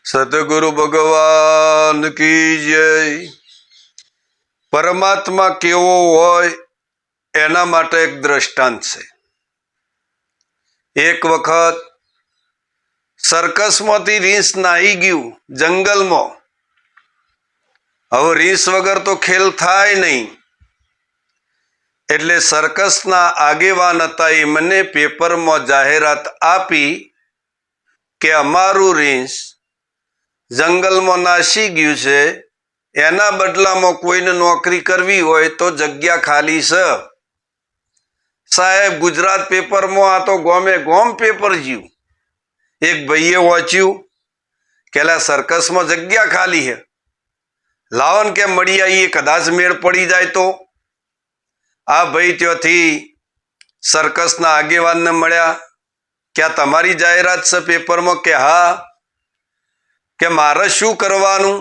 સતગુરુ ભગવાન કી જય। પરમાત્મા કેવો હોય એના માટે એક દ્રષ્ટાંત છે। એક વખત સર્કસમાંથી રીંછ નાહી ગયું જંગલમાં। હવે રીંછ વગર તો ખેલ થાય નહીં, એટલે સર્કસના આગેવાન હતા એમને પેપરમાં જાહેરાત આપી કે અમારું રીંછ જંગલમાં નાસી ગયું છે, એના બદલામાં કોઈને નોકરી કરવી હોય તો જગ્યા ખાલી છે। સાહેબ, ગુજરાત પેપરમાં આ તો ગોમે ગોમ પેપર જ્યું। એક ભાઈએ વાંચ્યું કે સર્કસમાં જગ્યા ખાલી છે, લાવન કે મળી આવીએ, કદાચ મેળ પડી જાય તો। આ ભાઈ ત્યાંથી સર્કસના આગેવાનને મળ્યા કે આ તમારી જાહેરાત છે પેપરમાં? કે હા। કે મારે શું કરવાનું?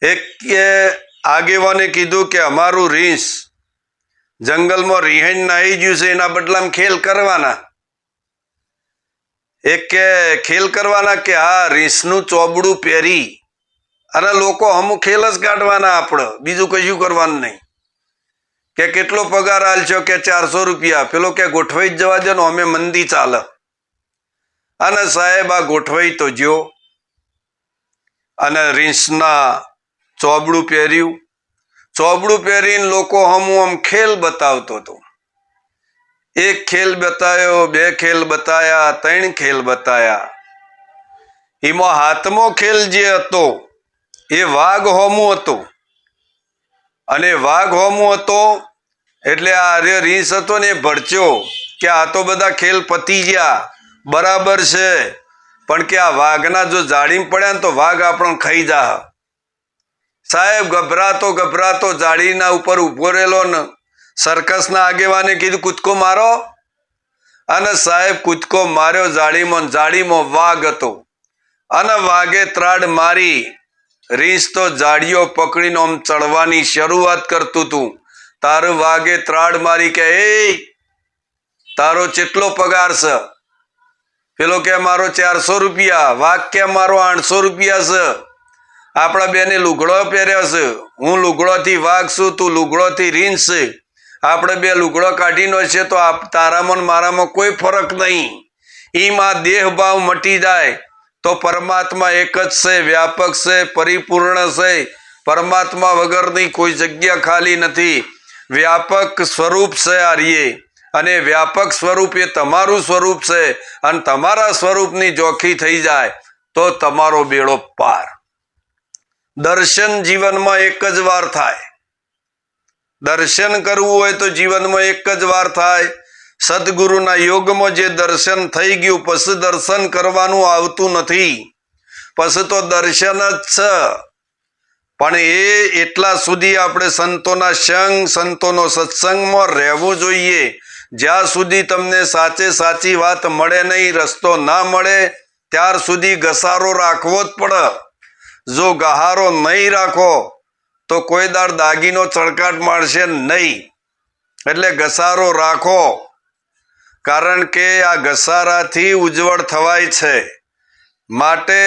એક આગેવાને કીધું કે અમારું રીંછ જંગલમાં રિહાઈને નાહી ગયું છે, એના બદલામાં ખેલ કરવાના। એક કે ખેલ કરવાના? કે હા, રીંછનું ચોબડું પહેરી અને લોકો હમું ખેલ જ કાઢવાના, આપણે બીજું કશું કરવાનું નહીં। કે કેટલો પગાર આલશો? કે 400 રૂપિયા। પેલો કે ગોઠવાઈ જ જવા દો ને, અમે મંદી ચાલે। અને સાહેબ આ ગોઠવાઈ તો જો, અને રીંછના ચોબડું પહેર્યું। ચોબડું પહેરીને લોકો હમું આમ ખેલ બતાવતો હતો। એક ખેલ બતાવ્યો, બે ખેલ બતાયા, 3 ખેલ બતાયા। એમાં હાથમો ખેલ જે હતો એ વાઘ હોમું હતો, અને વાઘ હોમું હતો એટલે આ રીંછ હતો ને એ ભડચ્યો કે આ તો બધા ખેલ પતી ગયા, બરાબર છે, પણ કે આ વાઘના જો જાળીમાં પડ્યા ને તો વાઘ આપણને ખાઈ જા। સાહેબ, ગભરાતો જાળીના ઉપર ઉભો રહેલો ને સર્કસના આગેવાને કીધું કૂદકો મારો, અને સાહેબ કૂદકો માર્યો જાળીમાં વાઘ હતો, અને વાઘે ત્રાડ મારી। રીંછ તો જાળીઓ પકડીને આમ ચડવાની શરૂઆત કરતું હતું। તારું વાઘે ત્રાડ મારી કે એ તારો કેટલો પગાર છે? પેલો કે મારો 400 રૂપિયા। વાઘ કે મારો 800 રૂપિયા છે। આપણા બેને લુગડો પહેર્યો છે, હું લુગડોથી વાઘ છું, તું લુગડોથી રીંછ છે। આપણે બે લુગડો કાઢીનો છે તો તારામાં મારામાં કોઈ ફરક નહીં। એમાં દેહ ભાવ મટી જાય તો પરમાત્મા એક જ છે, વ્યાપક છે, પરિપૂર્ણ છે। પરમાત્મા વગરની કોઈ જગ્યા ખાલી નથી। વ્યાપક સ્વરૂપ છે આર્યે, અને વ્યાપક સ્વરૂપ એ તમારું સ્વરૂપ છે, અને તમારા સ્વરૂપની જોખી થઈ જાય તો તમારો બેડો પાર। દર્શન જીવનમાં એક જ વાર થાય। દર્શન કરવું હોય તો જીવનમાં એક જ વાર થાય। સદગુરુના યોગમાં જે દર્શન થઈ ગયું પછી દર્શન કરવાનું આવતું નથી, પછી તો દર્શન જ છે। પણ એ એટલા સુધી આપણે સંતોના સંગ, સંતોનો સત્સંગમાં રહેવું જોઈએ જ્યાં સુધી તમને સાચી વાત મળે નહીં, રસ્તો ના મળે ત્યાર સુધી ઘસારો રાખવો જ પડે। જો ગહારો નહીં રાખો તો કોઈ દાડ દાગીનો ચળકાટ મારશે નહીં, એટલે ઘસારો રાખો, કારણ કે આ ઘસારાથી ઉજ્જવળ થવાય છે। માટે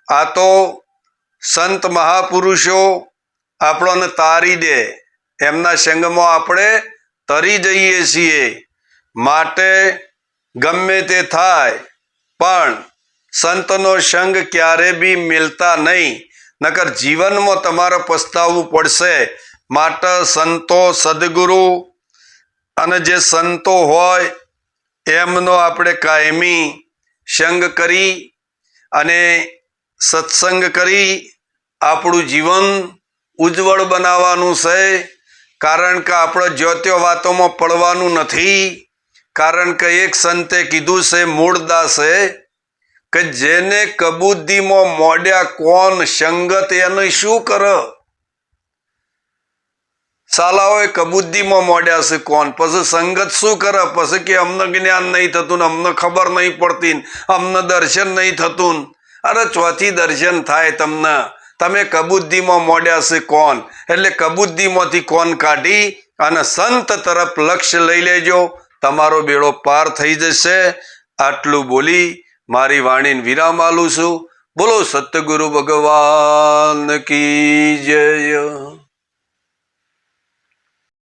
આ તો સંત મહાપુરુષો આપણને તારી દે, એમના સંગમાં આપણે તરી જઈએ છીએ। માટે ગમે તે થાય પણ સંતનો સંગ ક્યારે બી મિલતા નહીં, નકર જીવનમાં તમારે પસ્તાવવું પડશે। માટે સંતો, સદગુરુ અને જે સંતો હોય એમનો આપણે કાયમી સંગ કરી અને સત્સંગ કરી આપણું જીવન ઉજ્જવળ બનાવવાનું છે। કારણ કે આપણે જ્યોત્યો વાતોમાં પડવાનું નથી। કારણ કે એક સંતે કીધું છે, મૂળદાસે, કે જેને કબૂદીમાં મોડ્યા કોણ, સંગત એને શું કરે? સાલાઓએ કબૂદીમાં મોડ્યા છે કોણ, પછી સંગત શું કરે? પછી કે અમને જ્ઞાન નહીં થતું, અમને ખબર નહીં પડતી, અમને દર્શન નહીં થતું। અરે ચોથી દર્શન થાય તમને? તમે કબૂદીમાં મોડ્યા છે કોણ, એટલે કબૂદીમાંથી કોણ કાઢી અને સંત તરફ લક્ષ્ય લઈ લેજો, તમારો બેડો પાર થઈ જશે। આટલું બોલી મારી વાણીને વિરામ આલું છું। બોલો સતગુરુ ભગવાન કી જય।